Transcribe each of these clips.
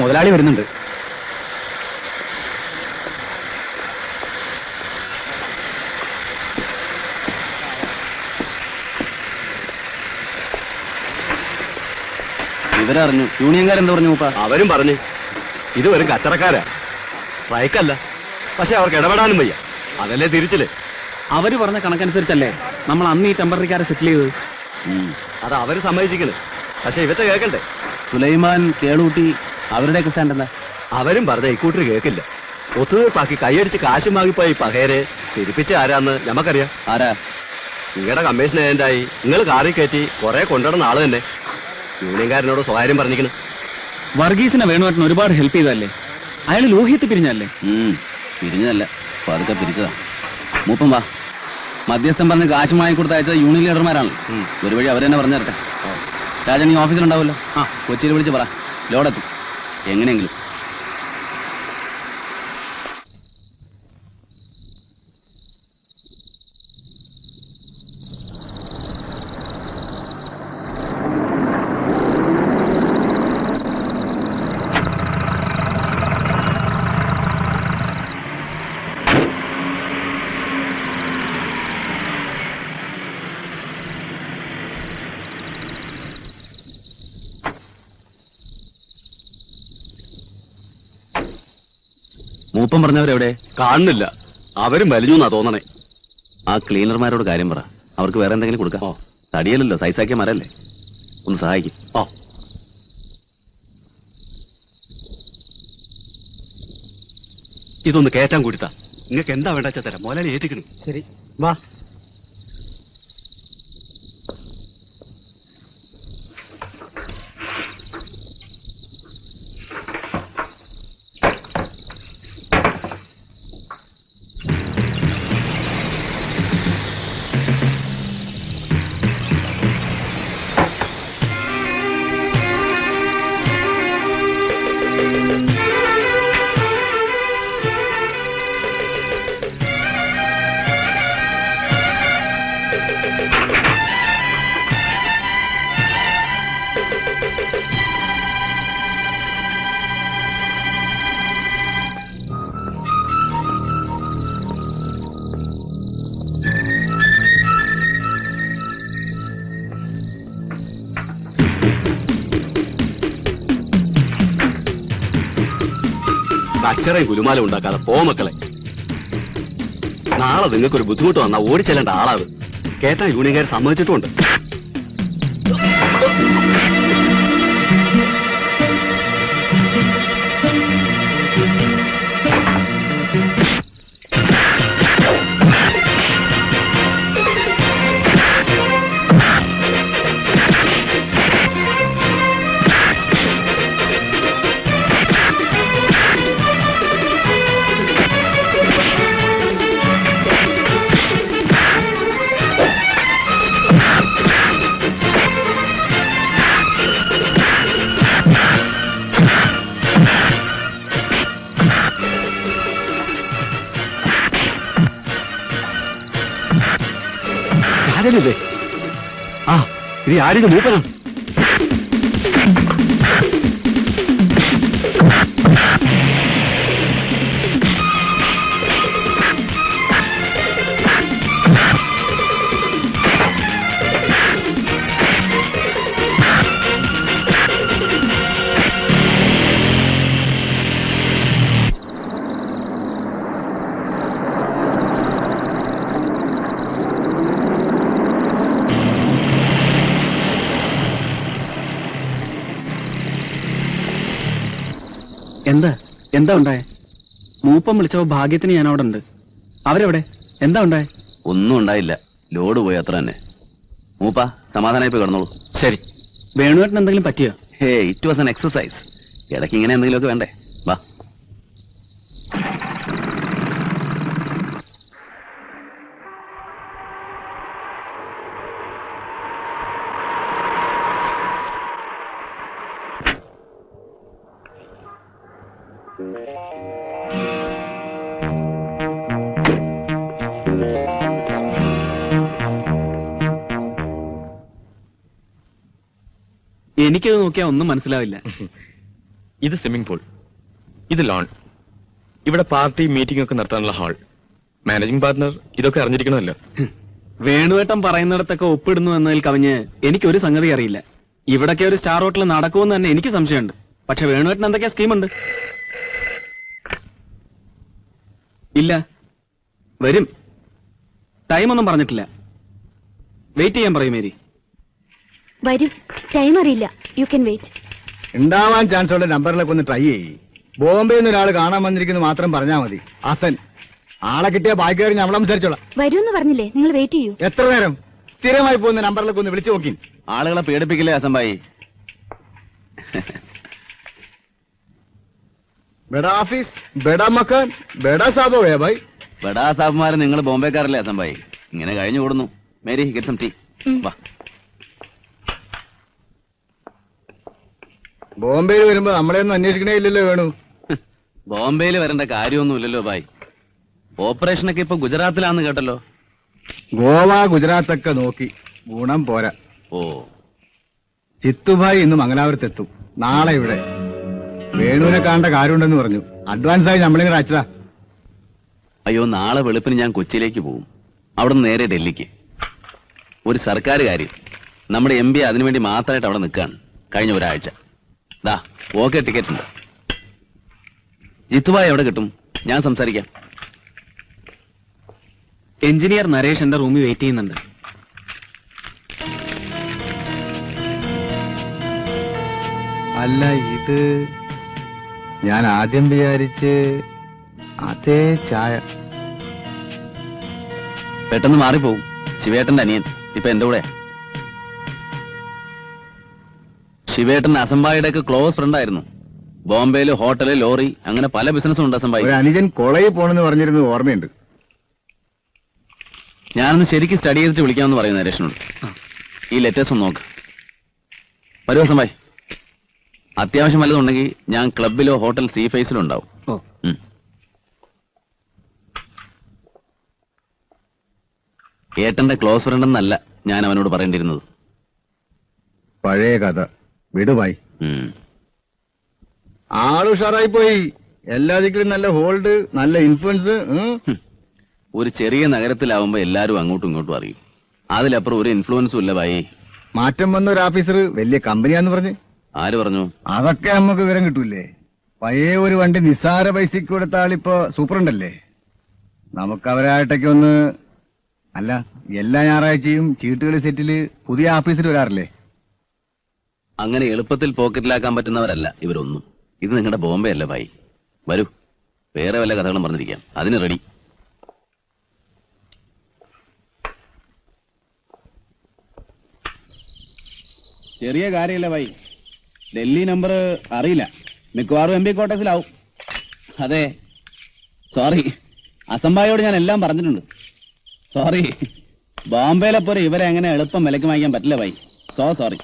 മുതലാളി വരുന്നുണ്ട്. ഇവരറിഞ്ഞു. യൂണിയൻകാരെന്താ പറഞ്ഞു മൂപ്പ? അവരും പറഞ്ഞു ഇത് വെറും കച്ചറക്കാരാ, സ്ട്രൈക്കല്ല. പക്ഷെ അവർക്ക് ഇടപെടാനും വയ്യ. അതല്ലേ തിരിച്ചില്. അവര് പറഞ്ഞ കണക്കനുസരിച്ചല്ലേ നമ്മൾ അന്ന് ഈ ടെമ്പററിക്കാരെ സെറ്റിൽ ചെയ്തത്. അത് അവര് സമ്മതിച്ചിരിക്കണ്. പക്ഷെ ഇവത്തെ കേൾക്കണ്ടേ? സുലൈമാൻ, കേളൂട്ടി, അവരുടെയൊക്കെ സ്റ്റാൻഡ് എന്താ? അവരും പറഞ്ഞ ഇക്കൂട്ടർ കേൾക്കില്ല. ഒത്തുതീർപ്പാക്കി കൈയടിച്ച് കാശും വാങ്ങിപ്പോയി പകേരെ തിരിപ്പിച്ച ആരാന്ന് ഞമ്മക്കറിയാം. ആരാ? നിങ്ങളുടെ കമ്മീഷൻ ഏജന്റായി നിങ്ങൾ കാറിൽ കയറ്റി കുറെ കൊണ്ടുവരുന്ന ആള് തന്നെ. യൂണിയൻകാരനോട് സ്വകാര്യം പറഞ്ഞിരിക്കുന്നു. വർഗീസിനെ വേണുവേട്ടൻ ഒരുപാട് ഹെൽപ്പ് ചെയ്തല്ലേ? അയാൾ ലോഹിയത്ത് പിരിഞ്ഞല്ലേ? പിരിഞ്ഞതല്ല, പതുക്കെ പിരിച്ചതാ. മൂപ്പം വാ. മധ്യസ്ഥം പറഞ്ഞ് കാശ് വാങ്ങിക്കൊടുത്ത് അയച്ചത് യൂണിയൻ ലീഡർമാരാണല്ലോ. ഒരു വഴി അവരെന്നെ പറഞ്ഞു തരട്ടെ. രാജൻ ഈ ഓഫീസിലുണ്ടാവുമല്ലോ. കൊച്ചിയിൽ വിളിച്ച് പറ, ലോഡെത്തും എങ്ങനെയെങ്കിലും. മൂപ്പം പറഞ്ഞവരെവിടെ? കാണുന്നില്ല. അവരും വലിഞ്ഞു എന്നാ തോന്നണേ. ആ ക്ലീനർമാരോട് കാര്യം പറ. അവർക്ക് വേറെ എന്തെങ്കിലും കൊടുക്കാം. തടിയല്ലല്ലോ, സൈസാക്കിയ മരല്ലേ. ഒന്ന് സഹായിക്കും. ഇതൊന്ന് കേറ്റാൻ കൊടുത്താ. നിങ്ങൾക്ക് എന്താ വേണ്ട വെച്ചാ തരാം. മോലാലി ഏറ്റിക്കണം. ശരി, വാ. അച്ചറയും കുലുമാലും ഉണ്ടാക്കാതെ പോ മക്കളെ. നാളെ നിങ്ങൾക്കൊരു ബുദ്ധിമുട്ട് വന്നാ ഓടിച്ചെല്ലേണ്ട ആളാവ്. കേട്ടാ യൂണിയൻകാർ സമ്മതിച്ചിട്ടുമുണ്ട്. രാജനല്ലേ? ആ, ഇനി ആരിത് മൂപ്പനാണ്. എന്താ ഉണ്ടായേ? മൂപ്പം വിളിച്ചപ്പോ ഭാഗ്യത്തിന് ഞാൻ അവിടെ ഉണ്ട്. അവരെവിടെ? എന്താ ഉണ്ടായേ? ഒന്നും ഉണ്ടായില്ല. ലോഡ് പോയി, അത്ര തന്നെ. മൂപ്പ സമാധാനമായി പോയി കിടന്നോളൂ. ശരി. വേണുവേട്ടന് എന്തെങ്കിലും പറ്റിയോ? ഹേ, ഇറ്റ് വാസ് ആൻ എക്സസൈസ്. ഇടയ്ക്ക് ഇങ്ങനെ എന്തെങ്കിലുമൊക്കെ വേണ്ടേ? വാ. എനിക്കത് നോക്കിയാൽ ഒന്നും മനസ്സിലാവില്ല. ഇത് സ്വിമ്മിംഗ് പൂൾ, ഇത് ലോൺ, ഇവിടെ പാർട്ടി മീറ്റിംഗ് ഒക്കെ നടത്താനുള്ള ഹാൾ. മാനേജിംഗ് പാർട്ണർ ഇതൊക്കെ അറിഞ്ഞിരിക്കണമല്ലോ. വേണുവേട്ടൻ പറയുന്നിടത്തൊക്കെ ഒപ്പിടുന്നു എന്നതിൽ കവിഞ്ഞ് എനിക്കൊരു സംഗതി അറിയില്ല. ഇവിടൊക്കെ ഒരു സ്റ്റാർ ഹോട്ടൽ നടക്കുമെന്ന് തന്നെ എനിക്ക് സംശയമുണ്ട്. പക്ഷെ വേണുവേട്ടൻ എന്തൊക്കെയാ സ്കീമുണ്ട്? ഇല്ല, വരും. ടൈമൊന്നും പറഞ്ഞിട്ടില്ല. വെയിറ്റ് ചെയ്യാൻ പറയും മേരി. വരൂ, ടൈം അറിയില്ല. You can wait. ഉണ്ടാവാൻ ചാൻസ് ഉള്ള നമ്പറിലൊക്കെ ഒന്ന് ട്രൈ ചെയ്യ്. ബോംബെയിൽ നിന്ന് ഒരാൾ കാണാൻ വന്നിരിക്കുന്നു മാത്രം പറഞ്ഞാൽ മതി. ഹസൻ ആളെ കിട്ടിയ ബാക്കി കയറി ഞമ്മളെ സംസാരിച്ചോളാം. വരൂ എന്ന് പറഞ്ഞില്ലേ, നിങ്ങൾ വെയിറ്റ് ചെയ്യൂ. എത്ര നേരം? സ്ഥിരമായി പോകുന്ന നമ്പറിലൊക്കെ ഒന്ന് വിളിച്ചു നോക്കി. ആളുകളെ പേടിപ്പിക്കില്ലേ അസംബായി? ബെഡ ഓഫീസ്, ബെഡ മക്കാൻ, ബെഡ സാബോ ഹേ ഭായ്. ബഡാ സാബ്മാരെ നിങ്ങൾ ബോംബെക്കാരല്ലേ അസംബായി? ഇങ്ങനെ കഴിഞ്ഞു കൂടുന്നു. Mary get some tea. വാ. ബോംബെയിൽ വരുമ്പോ നമ്മളെയൊന്നും അന്വേഷിക്കണേ ഇല്ലല്ലോ വേണു. ബോംബെയിൽ വരേണ്ട കാര്യമൊന്നുമില്ലല്ലോ ഭായ്. ഓപ്പറേഷനൊക്കെ ഇപ്പൊ ഗുജറാത്തിലാന്ന് കേട്ടല്ലോ. ഗോവ ഗുജറാത്തൊക്കെ നോക്കി, ഗുണം പോരാ. ഓ, ചിത്തുഭായി ഇന്ന് മംഗലാപുരത്തെത്തും. നാളെ ഇവിടെ വേണുവിനെ കാണേണ്ട കാര്യമുണ്ടെന്ന് പറഞ്ഞു. അഡ്വാൻസ് ആയി നമ്മളിങ്ങനെ അയച്ചതാ. അയ്യോ, നാളെ വെളുപ്പിന് ഞാൻ കൊച്ചിയിലേക്ക് പോകും. അവിടെ നിന്ന് നേരെ ഡൽഹിക്ക്. ഒരു സർക്കാർ കാര്യം. നമ്മുടെ MP അതിനുവേണ്ടി മാത്രമായിട്ട് അവിടെ നിൽക്കുകയാണ് കഴിഞ്ഞ ഒരാഴ്ച. ദാ ഓക്കെ, ടിക്കറ്റ് ഉണ്ട്. ജിത്തുഭായി എവിടെ കിട്ടും? ഞാൻ സംസാരിക്കാം. എഞ്ചിനീയർ നരേഷ് എന്റെ റൂമിൽ വെയിറ്റ് ചെയ്യുന്നുണ്ട്. അല്ല, ഇത് ഞാൻ ആദ്യം വിചാരിച്ച് അതേ ചായ. പെട്ടെന്ന് മാറിപ്പോവും. ശിവേട്ടന്റെ അനിയൻ ഇപ്പൊ എന്റെ കൂടെ. ശിവേട്ടൻ അസംബായിയുടെ ഒക്കെ ക്ലോസ് ഫ്രണ്ട് ആയിരുന്നു. ബോംബെയില് ഹോട്ടല്, ലോറി, അങ്ങനെ പല ബിസിനസ്സും ഉണ്ട് അസംബായി. ഒരു അനുജൻ കോളേജിൽ പോണെന്ന് പറഞ്ഞിരുന്നത് ഓർമ്മയുണ്ട്. ഞാനൊന്ന് ശരിക്കും സ്റ്റഡി ചെയ്തിട്ട് വിളിക്കാമെന്ന് പറയുന്നു നരേഷിനോട്. ഈ ലെറ്റേഴ്സ് ഒന്ന് നോക്ക്. വരൂ അസംബായി. അത്യാവശ്യം വല്ലതുണ്ടെങ്കിൽ ഞാൻ ക്ലബിലോ ഹോട്ടൽ സീ ഫേസിലോ ഉണ്ടാവും. ഓ, ഏട്ടന്റെ ക്ലോസ് ഫ്രണ്ട് എന്നല്ല ഞാൻ അവനോട് പറയേണ്ടിയിരുന്നത്. പഴയ കഥ വിടുമായി. ഉം. ആളുഷാറായി പോയി. എല്ലാ ദിക്കിലും നല്ല ഹോൾഡ്, നല്ല ഇൻഫ്ലുവൻസ്. ഒരു ചെറിയ നഗരത്തിലാവുമ്പോ എല്ലാരും അങ്ങോട്ടും ഇങ്ങോട്ടും അറിയും. അതിലപ്പുറം ഒരു ഇൻഫ്ലുവൻസും ഇല്ല ഭായി. മാറ്റം വന്ന ഒരു ഓഫീസർ വലിയ കമ്പനിയാന്ന് പറഞ്ഞ്. ആര് പറഞ്ഞു? അതൊക്കെ നമുക്ക് വിവരം കിട്ടൂലേ. പഴയ ഒരു വണ്ടി നിസ്സാര പൈസക്ക് കൊടുത്ത ആളിപ്പോ സൂപ്പറുണ്ടല്ലേ. നമുക്ക് അവരായിട്ടൊക്കെ ഒന്ന്. അല്ല, എല്ലാ ഞായറാഴ്ചയും ചീട്ടുകളി സെറ്റില് പുതിയ ഓഫീസർ വരാറില്ലേ? അങ്ങനെ എളുപ്പത്തിൽ പോക്കറ്റിലാക്കാൻ പറ്റുന്നവരല്ല ഇവരൊന്നും. ഇത് നിങ്ങളുടെ ബോംബെ അല്ല ഭായി. വരൂ, വേറെ വല്ല കഥകളും പറഞ്ഞിരിക്കാം. അതിന് റെഡി. ചെറിയ കാര്യമല്ല ഭായി. ഡൽഹി നമ്പർ അറിയില്ല. മിക്കവാറും MP ക്വാർട്ടേഴ്സിലാവും. അതെ, സോറി. അസംബായോട് ഞാൻ എല്ലാം പറഞ്ഞിട്ടുണ്ട്. സോറി. ബോംബെയിലെ പോലെ ഇവരെ അങ്ങനെ എളുപ്പം വിലക്ക് വാങ്ങിക്കാൻ പറ്റില്ല ഭായി. സോറി.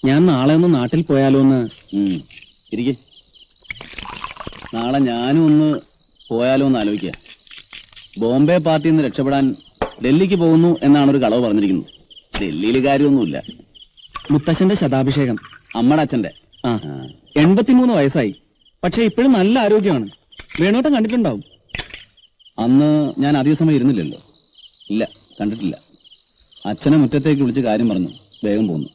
ഞാൻ നാളെ ഒന്ന് നാട്ടിൽ പോയാലോ എന്ന്. ഇരിക്കെ. നാളെ ഞാനും ഒന്ന് പോയാലോ എന്ന് ആലോചിക്കുക. ബോംബെ പാർട്ടിയിൽ നിന്ന് രക്ഷപ്പെടാൻ ഡൽഹിക്ക് പോകുന്നു എന്നാണ് ഒരു കളവ് പറഞ്ഞിരിക്കുന്നത്. ഡൽഹിയിൽ കാര്യമൊന്നുമില്ല. മുത്തശ്ശന്റെ ശതാഭിഷേകം. അമ്മയുടെ അച്ഛന്റെ. 83 വയസ്സായി. പക്ഷെ ഇപ്പോഴും നല്ല ആരോഗ്യമാണ്. വേണോട്ടം കണ്ടിട്ടുണ്ടാവും. അന്ന് ഞാൻ അധിക സമയം ഇരുന്നില്ലല്ലോ. ഇല്ല, കണ്ടിട്ടില്ല. അച്ഛനെ മുറ്റത്തേക്ക് വിളിച്ച് കാര്യം പറഞ്ഞു. വേഗം പോന്നു.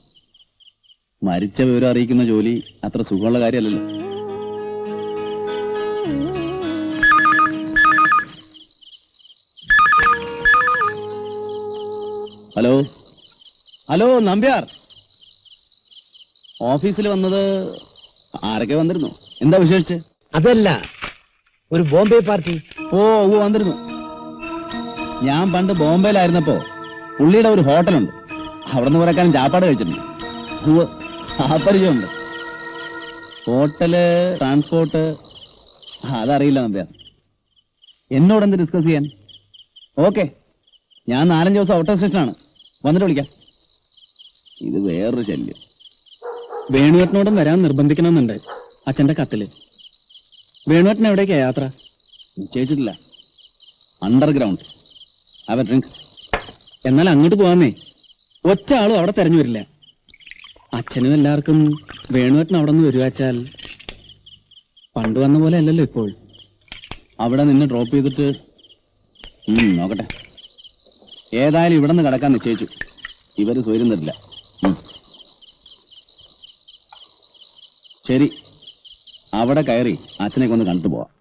മരിച്ച വിവരം അറിയിക്കുന്ന ജോലി അത്ര സുഖമുള്ള കാര്യമല്ലല്ലോ. Hello hello, Nambiar. ഓഫീസിൽ വന്നത് ആരൊക്കെ വന്നിരുന്നു? എന്താ വിശേഷിച്ച്? അതല്ല, ഒരു ബോംബെ പാർട്ടി. ഓ വന്നിരുന്നു. ഞാൻ പണ്ട് ബോംബെയിലായിരുന്നപ്പോ പുള്ളിയുടെ ഒരു ഹോട്ടലുണ്ട്. അവിടെ നിന്ന് കുറേക്കാലം ചാപ്പാട് കഴിച്ചിട്ടുണ്ട്. ആ പരിചയമുണ്ട്. ഹോട്ടല്, ട്രാൻസ്പോർട്ട് അതറിയില്ല നമ്പ്യാർ. എന്നോടെന്ത് ഡിസ്കസ് ചെയ്യാൻ? ഓക്കെ, ഞാൻ 4-5 ദിവസം ഔട്ട് ഓഫ് സ്റ്റേഷനാണ്. വന്നിട്ട് വിളിക്കാം. ഇത് വേറൊരു ശല്യം. വേണുവേട്ടനോടും വരാൻ നിർബന്ധിക്കണമെന്നുണ്ട് അച്ഛന്റെ കത്തില്. വേണുവേട്ടൻ എവിടേക്കാ യാത്ര? നിശ്ചയിച്ചിട്ടില്ല. അണ്ടർഗ്രൗണ്ട്. Have A drink. എന്നാൽ അങ്ങോട്ട് പോവാന്നേ. ഒറ്റ ആളും അവിടെ തെരഞ്ഞു വരില്ല. അച്ഛനും എല്ലാവർക്കും വേണുവേട്ടൻ അവിടെ നിന്ന് വരുവാച്ചാൽ പണ്ട് വന്ന പോലെ അല്ലല്ലോ ഇപ്പോൾ. അവിടെ നിന്ന് ഡ്രോപ്പ് ചെയ്തിട്ട് നോക്കട്ടെ. ഏതായാലും ഇവിടെ നിന്ന് കിടക്കാൻ നിശ്ചയിച്ചു. ഇവര് സ്വയം തരില്ല. ശരി, അവിടെ കയറി അച്ഛനെ ഒന്ന് കണ്ടു പോവാം.